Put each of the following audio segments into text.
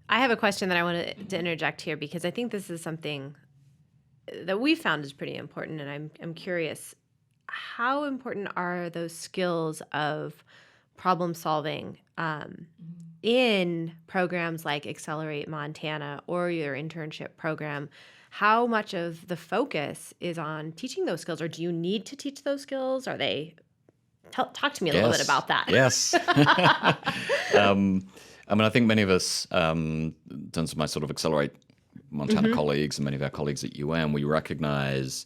I have a question that I want to interject here because I think this is something that we found is pretty important, and I'm curious, how important are those skills of problem solving in programs like Accelerate Montana or your internship program? How much of the focus is on teaching those skills, or do you need to teach those skills? Are they talk to me a little bit Yes. about that? Yes. I mean, I think many of us, in terms of my sort of Accelerate Montana colleagues and many of our colleagues at UM, we recognize,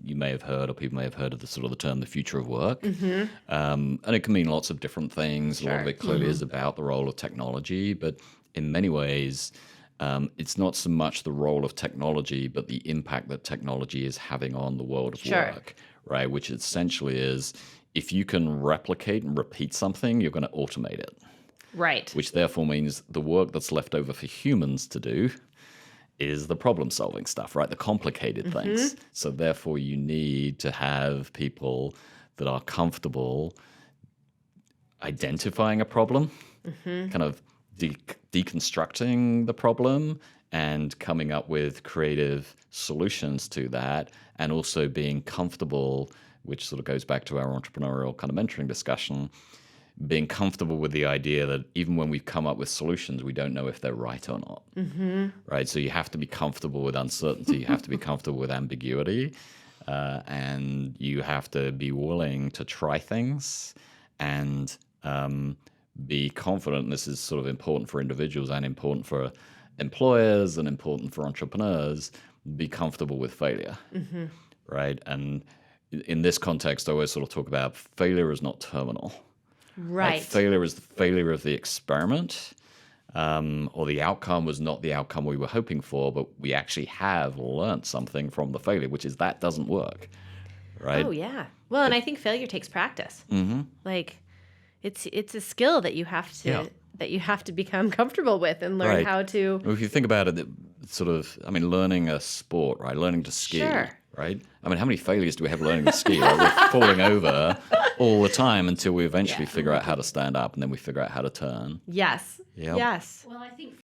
you may have heard, or people may have heard of the sort of the term, the future of work. And it can mean lots of different things. A lot of Sure. it clearly is about the role of technology, but in many ways, it's not so much the role of technology, but the impact that technology is having on the world of Sure. work, right? Which essentially is, if you can replicate and repeat something, you're going to automate it, Right. which therefore means the work that's left over for humans to do is the problem solving stuff, right? The complicated things. So therefore you need to have people that are comfortable identifying a problem, kind of deconstructing the problem and coming up with creative solutions to that, and also being comfortable, which sort of goes back to our entrepreneurial kind of mentoring discussion, being comfortable with the idea that even when we've come up with solutions, we don't know if they're right or not, right? So you have to be comfortable with uncertainty, you have to be comfortable with ambiguity, and you have to be willing to try things and be confident. And this is sort of important for individuals and important for employers and important for entrepreneurs. Be comfortable with failure, right? And in this context, I always sort of talk about failure is not terminal. Like Right. failure is the failure of the experiment, or the outcome was not the outcome we were hoping for, but we actually have learned something from the failure, which is that doesn't work, right? Oh yeah. Well, and I think failure takes practice. Like it's a skill that you have to become comfortable with and learn Right. how to. Well, if you think about it, sort of, I mean, learning a sport, right? Learning to ski, Sure. right? I mean, how many failures do we have learning to ski? Right? We're falling over all the time until we eventually Yeah. figure out how to stand up, and then we figure out how to turn. Yes. Yep. Yes. Well, I think